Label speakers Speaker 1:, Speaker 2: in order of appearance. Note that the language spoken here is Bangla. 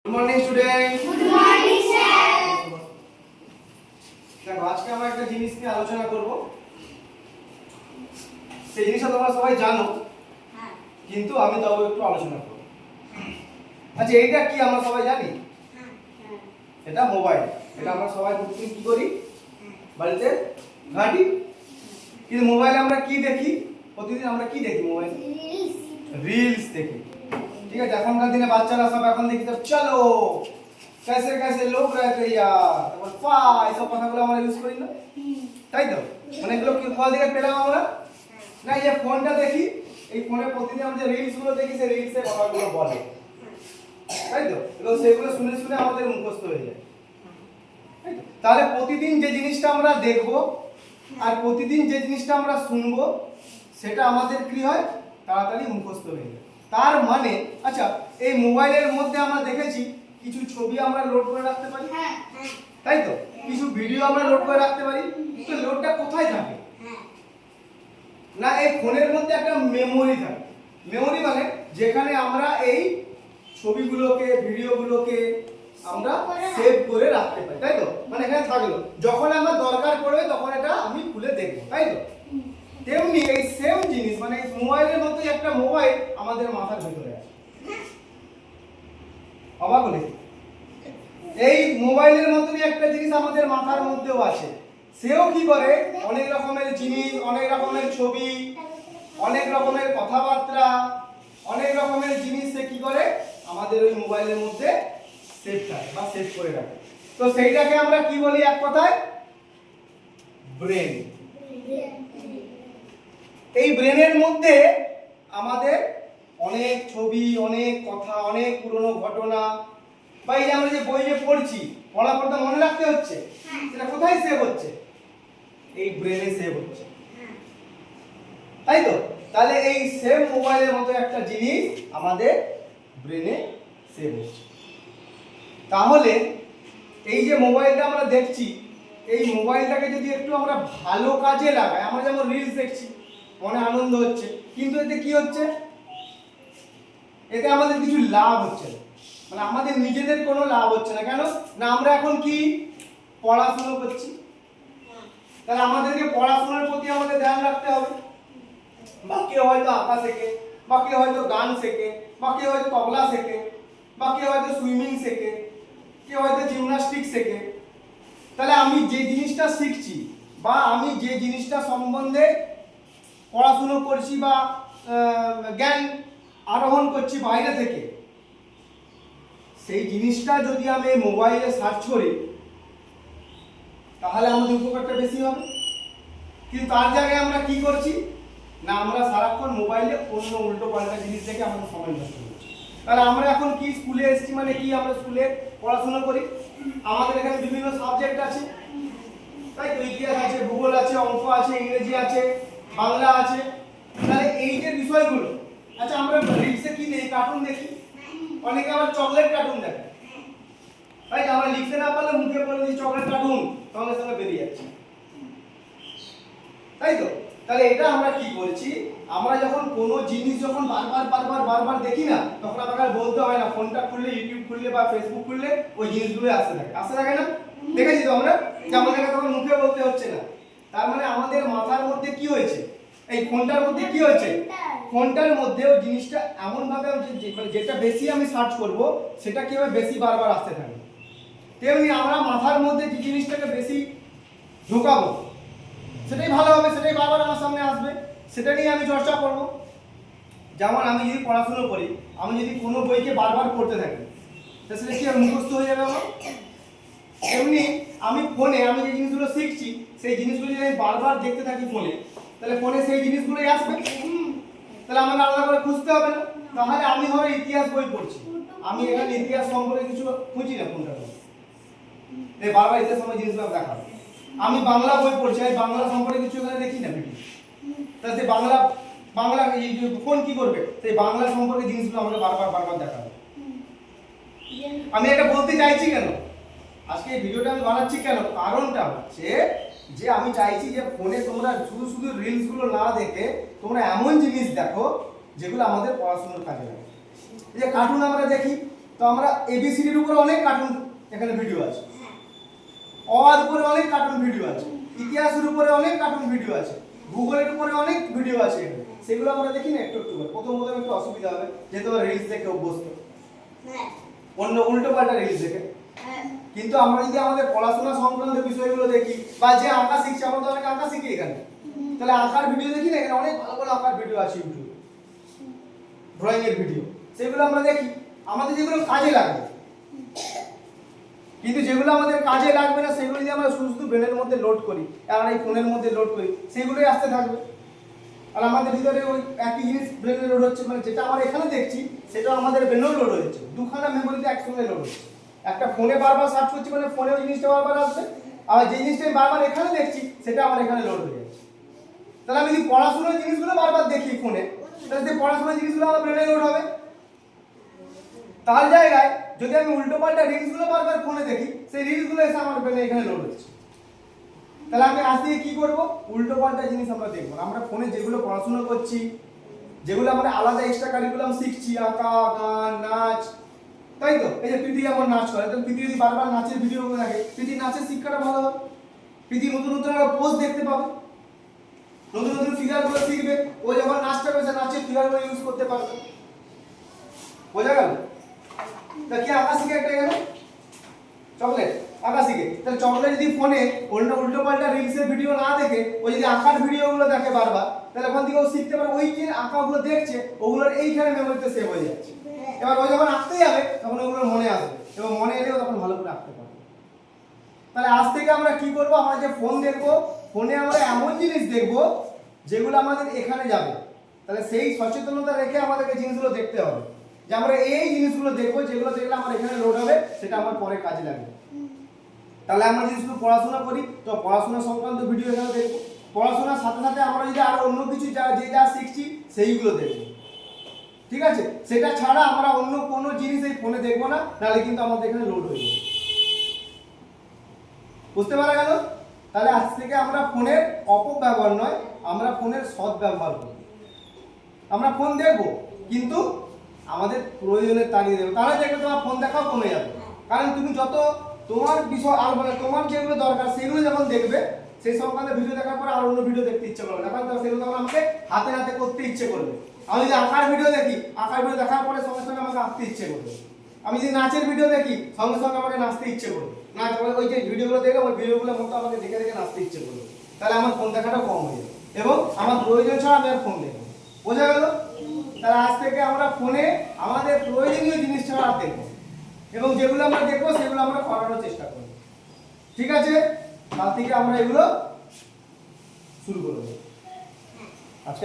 Speaker 1: Good morning student.
Speaker 2: Good morning sir.
Speaker 1: দেখো আজকে আমরা একটা জিনিস নিয়ে আলোচনা করব। সেই জিনিসটা তোমরা সবাই জানো,
Speaker 2: হ্যাঁ
Speaker 1: কিন্তু আমি তাও একটু আলোচনা করব। আচ্ছা, এটা কি আমরা সবাই জানি?
Speaker 2: হ্যাঁ
Speaker 1: এটা মোবাইল। এটা আমরা সবাই প্রতিদিন কি করি? বাড়িতে ঘাঁটি। কিন্তু মোবাইলে আমরা কি দেখি? প্রতিদিন আমরা কি দেখি মোবাইলে? রিলস দেখি। ঠিক আছে, এখনকার দিনে বাচ্চারা সব এখন দেখি তো চলো कैसे कैसे लोग रहते यार, তারপর ফা এইসব কথাগুলো আমরা ইউজ করি না, তাই তো? মানে এগুলো কি কোথা থেকে পেলাম আমরা? না, এই যে ফোনটা দেখি, এই ফোনে প্রতিদিন আমরা যে রিলস গুলো দেখি সেই রিলসের কথাগুলো বলে, তাই তো? এবং সেগুলো শুনে শুনে আমাদের মুখস্থ হয়ে যায়, তাই তো? তাহলে প্রতিদিন যে জিনিসটা আমরা দেখব আর প্রতিদিন যে জিনিসটা আমরা শুনবো সেটা আমাদের কি হয়? তাড়াতাড়ি মুখস্থ হয়ে যায়। তার মানে আচ্ছা, এই মোবাইলের মধ্যে আমরা দেখেছি কিছু ছবি আমরা লোড করে রাখতে পারি,
Speaker 2: হ্যাঁ
Speaker 1: তাই তো? কিছু ভিডিও আমরা লোড করে রাখতে পারি। তো লোডটা কোথায় থাকে? না, এই ফোনের মধ্যে একটা মেমোরি থাকে। মেমোরি মানে যেখানে আমরা এই ছবিগুলোকে ভিডিওগুলোকে আমরা সেভ করে রাখতে পারি, তাই তো? মানে এখানে থাকলো, যখন আমার দরকার পড়বে তখন এটা আমি খুলে দেখব, তাই তো? তেমনি এই সেম জিনিস মানে এই মোবাইলের মধ্যে একটা মোবাইল আমাদের মাথার ভিতরে আছে। অবাক হলে এই মোবাইলের মতনই একটা জিনিস আমাদের মাথার মধ্যেও আছে। সেও কি করে? অনেক রকমের জিনিস, অনেক রকমের ছবি, অনেক রকমের কথাবার্তা, অনেক রকমের জিনিস সে কি করে? আমাদের ওই মোবাইলের মধ্যে সেভ থাকে বা সেভ করে রাখে। তো সেইটাকে আমরা কি বলি এক কথায়? ব্রেন। এই ব্রেনের মধ্যে আমাদের অনেক ছবি, অনেক কথা, অনেক পুরনো ঘটনা, বা এই যে আমরা যে বইয়ে পড়ছি, পড়ার পর তো মনে রাখতে হচ্ছে, সেটা কোথায় সেভ হচ্ছে? এই ব্রেনে সেভ হচ্ছে, তাই তো? তাহলে এই সেম মোবাইলের মতো একটা জিনিস আমাদের ব্রেনে সেভ হচ্ছে। তাহলে এই যে মোবাইলটা আমরা দেখছি, এই মোবাইলটাকে যদি একটু আমরা ভালো কাজে লাগাই, আমরা যেমন রিলস দেখছি, মনে আনন্দ হচ্ছে, কিন্তু এতে কি হচ্ছে? এতে আমাদের কিছু লাভ হচ্ছে না, মানে আমাদের নিজেদের কোনো লাভ হচ্ছে না। কেন না? আমরা এখন কি পড়াশোনা করছি, তাহলে আমাদেরকে পড়াশোনার প্রতি আমাদের ধ্যান রাখতে হবে। বা কেউ হয়তো আঁকা শেখে, বা কেউ হয়তো গান শেখে, বা কেউ হয়তো তবলা শেখে, বা কেউ হয়তো সুইমিং শেখে, কেউ হয়তো জিমনাস্টিক শেখে। তাহলে আমি যে জিনিসটা শিখছি বা আমি যে জিনিসটা সম্বন্ধে পড়াশুনো করছি বা জ্ঞান আরোহণ করছি বাইরে থেকে, সেই জিনিসটা যদি আমি মোবাইলে সার্চ করি তাহলে আমাদের উপকারটা বেশি হবে। কিন্তু তার জায়গায় আমরা কি করছি? না, আমরা সারাক্ষণ মোবাইলে অন্য উল্টো পাল্টা জিনিস দেখে আমাদের সময় নষ্ট করছি। তাহলে আমরা এখন কি স্কুলে এসেছি মানে কি? আমরা স্কুলে পড়াশোনা করি, আমাদের এখানে বিভিন্ন সাবজেক্ট আছে, তাই তো? ইতিহাস আছে, ভূগোল আছে, অঙ্ক আছে, ইংরেজি আছে, বাংলা আছে। তাহলে এই যে বিষয়গুলো, আচ্ছা আমরা রিলসে কি দেখি? কার্টুন দেখি, অনেকে আবার চকলেট কার্টুন দেখে, তাই আমরা লিখতে না পারলে মুখে বলে দিই চকলেট কার্টুন, সঙ্গে সঙ্গে বেরিয়ে যাচ্ছে, তাই তো? তাহলে এটা আমরা কি করছি? আমরা যখন কোনো জিনিস যখন বারবার দেখি না, তখন আমাকে বলতে হয় না, ফোনটা খুললে, ইউটিউব খুললে বা ফেসবুক খুললে ওই জিনিসগুলো আসতে থাকে না? দেখেছি তো আমরা, যে আমাদেরকে তখন মুখে বলতে হচ্ছে না। তার মানে আমাদের মাথার মধ্যে কি হয়েছে? এই ফোনটার মধ্যে কি হয়েছে? ফোনটার মধ্যে ওই জিনিসটা এমন ভাবে যেটা বেশি আমি সার্চ করব সেটা কি হবে? বেশি বারবার আসতে থাকে। তেমনি আমরা মাথার মধ্যে যে জিনিসটাকে বেশি ঢোকাবো সেটাই ভালো হবে, সেটাই বারবার আমার সামনে আসবে, সেটা নিয়ে আমি চর্চা করব। যেমন আমি যদি পড়াশোনা করি, আমি যদি কোনো বইকে বারবার পড়তে থাকি, তাহলে সেটা কি মুখস্থ হয়ে যাবে আমার? এমনি আমি ফোনে আমি যে জিনিসগুলো শিখছি সেই জিনিসগুলো যদি আমি বারবার দেখতে থাকি ফোনে, তাহলে ফোনে সেই জিনিসগুলোই আসবে, তাহলে আমাকে আলাদা করে খুঁজতে হবে না। তাহলে আমি ধরো ইতিহাস বই পড়ছি, আমি এখানে ইতিহাস সম্পর্কে কিছু খুঁজি না কোনটা, এই বারবার ইতিহাস সম্পর্কে জিনিসগুলো দেখাবো। আমি বাংলা বই পড়ছি, আমি বাংলা সম্পর্কে কিছু এখানে দেখি না ভিডিও, তাহলে সেই বাংলা ফোন কি করবে? সেই বাংলা সম্পর্কে জিনিসগুলো আমাকে বারবার দেখাবে। আমি এটা বলতে চাইছি কেন? আজকে এই ভিডিওটা আমি বানাচ্ছি কেন? কারণটা হচ্ছে যে আমি চাইছি যে ফোনে তোমরা শুধু রিলস গুলো না দেখে তোমরা এমন জিনিস দেখো যেগুলো আমাদের পড়াশোনার কাজে লাগে। এই যে কার্টুন আমরা দেখি, তো তো আমরা এবিসিডির উপরে অনেক কার্টুন এখানে ভিডিও আছে, অ এর উপরে অনেক কার্টুন ভিডিও আছে, ইতিহাসের উপরে অনেক কার্টুন ভিডিও আছে, ভূগোলের উপরে অনেক ভিডিও আছে এখানে। সেগুলো আমরা দেখি না একটু একটু করে। প্রথম একটু অসুবিধা হবে যেহেতু আমরা রিলস দেখে অভ্যস্ত,
Speaker 2: হ্যাঁ
Speaker 1: অন্য উল্টো পাল্টা রিলস দেখে।
Speaker 2: হ্যাঁ
Speaker 1: কিন্তু আমরা যদি আমাদের পড়াশোনা সংক্রান্ত বিষয়গুলো দেখি বা যে আঁকা শিখছে, আমরা তো অনেক আঁকা শিখি এখানে, তাহলে আঁকার ভিডিও দেখি না, এখানে অনেক ভালো ভালো আঁকার ভিডিও আছে ইউটিউবে, ড্রয়িং এর ভিডিও, সেগুলো আমরা দেখি। আমাদের যেগুলো কাজে লাগবে, কিন্তু যেগুলো আমাদের কাজে লাগবে না সেগুলো যদি আমরা শুধু ব্রেনের মধ্যে লোড করি আর এই ফোনের মধ্যে লোড করি, সেগুলোই আসতে থাকবে। আর আমাদের ভিতরে ওই একই জিনিস ব্রেনে লোড হচ্ছে, মানে যেটা আমরা এখানে দেখছি সেটা আমাদের ব্রেনেও লোড হচ্ছে, দুখানা মেমোরিতে একসঙ্গে লোড হচ্ছে। একটা ফোনে বারবার সার্চ করছি মানে ফোনে ওই জিনিসটা বারবার আসবে, আর যে জিনিসটা আমি বারবার এখানে দেখছি সেটা আমার এখানে লোড হয়ে যাচ্ছে। তাহলে আমি যদি পড়াশোনার জিনিসগুলো বারবার দেখি ফোনে, তাহলে সেই পড়াশোনার জিনিসগুলো আমার ব্রেনে লোড হবে। তার জায়গায় যদি আমি উল্টো পাল্টা রিলসগুলো বারবার ফোনে দেখি, সেই রিলসগুলো এসে আমার ব্রেনে এখানে লোড হচ্ছে। তাহলে আমি আজ থেকে কি করব? উল্টো পাল্টা জিনিস আমরা দেখবো। আমরা ফোনে যেগুলো পড়াশোনা করছি, যেগুলো আমরা আলাদা এক্সট্রা কারিকুলাম শিখছি, আঁকা, গান, নাচ, তাই তো? এই যে প্রীতি যেমন নাচ করে, তো প্রীতি যদি বারবার নাচের ভিডিওগুলো দেখে, প্রীতি নাচের শিক্ষাটা ভালো হবে। প্রীতি নতুন নতুন একটা পোজ দেখতে পাবে, নতুন নতুন ফিগারগুলো শিখবে। ও যখন নাচটা করবে সে নাচের ফিগারগুলো ইউজ করতে পারবে। বোঝা গেল? তা কি আঁকা শিখে একটা গেল চকলেট আঁকা শিখে, তাহলে চকলেট যদি ফোনে উল্টো পাল্টা রিলসের ভিডিও না দেখে ও যদি আঁকার ভিডিওগুলো দেখে বারবার, তাহলে ওখান থেকে ও শিখতে পারে। ওই যে আঁকাগুলো দেখছে ওগুলোর এইখানে মেমোরিতে সেভ হয়ে যাচ্ছে। এবার ও যখন আঁকতে যাবে তখন ওগুলো মনে আসবে, এবং মনে এলেও তখন ভালো করে আঁকতে পারবে। তাহলে আজ থেকে আমরা কি করব? আমরা যে ফোন দেখবো, ফোনে আমরা এমন জিনিস দেখবো যেগুলো আমাদের এখানে যাবে। তাহলে সেই সচেতনতা রেখে আমাদেরকে জিনিসগুলো দেখতে হবে, যে আমরা এই জিনিসগুলো দেখবো যেগুলো দেখলে আমার এখানে লোড হবে, সেটা আমার পরে কাজে লাগবে। তাহলে আমরা যদি শুধু পড়াশোনা করি তো পড়াশোনা সংক্রান্ত ভিডিও এখানে দেখবো, পড়াশোনার সাথে সাথে আমরা যদি আরো অন্য কিছু যা শিখছি সেইগুলো দেখবো। ঠিক আছে? সেটা ছাড়া আমরা অন্য কোনো জিনিস এই ফোনে দেখবো না, নাহলে কিন্তু আমাদের এখানে লোড হয়ে যাবে। বুঝতে পারা গেল? তাহলে আজ থেকে আমরা ফোনের অপব্যবহার নয়, আমরা ফোনের সদ্ব্যবহার করব। আমরা ফোন দেখবো কিন্তু আমাদের প্রয়োজনের তাগিদে দেবো, তাহলে দেখবে তোমার ফোন দেখাও কমে যাবে। কারণ তুমি যত তোমার বিষয় আর মানে তোমার যেগুলো দরকার সেগুলো যখন দেখবে, সেই সংক্রান্ত ভিডিও দেখার পর আর অন্য ভিডিও দেখতে ইচ্ছে করবে না, কারণ সেগুলো তখন আমাকে হাতে হাতে করতে ইচ্ছে করবে। আমি যদি আঁকার ভিডিও দেখি, আঁকার ভিডিও দেখার পরে সঙ্গে সঙ্গে আমাকে আঁকতে ইচ্ছে করবে। আমি যদি নাচের ভিডিও দেখি, সঙ্গে সঙ্গে আমাকে নাচতে ইচ্ছে করবে। নাচ ওই যে ভিডিওগুলো দেখে ওই ভিডিওগুলোর মতো আমাকে দেখে দেখে নাচতে ইচ্ছে করবে। তাহলে আমার ফোন দেখাটাও কম হয়ে যাবে, এবং আমার প্রয়োজন ছাড়া আমি আর ফোন দেখবো। বোঝা গেল? তাহলে আজ থেকে আমরা ফোনে আমাদের প্রয়োজনীয় জিনিস ছাড়া আর দেখবো, এবং যেগুলো আমরা দেখবো সেগুলো আমরা করানোর চেষ্টা করবো। ঠিক আছে? কাল থেকে আমরা এগুলো শুরু করবো। আজকে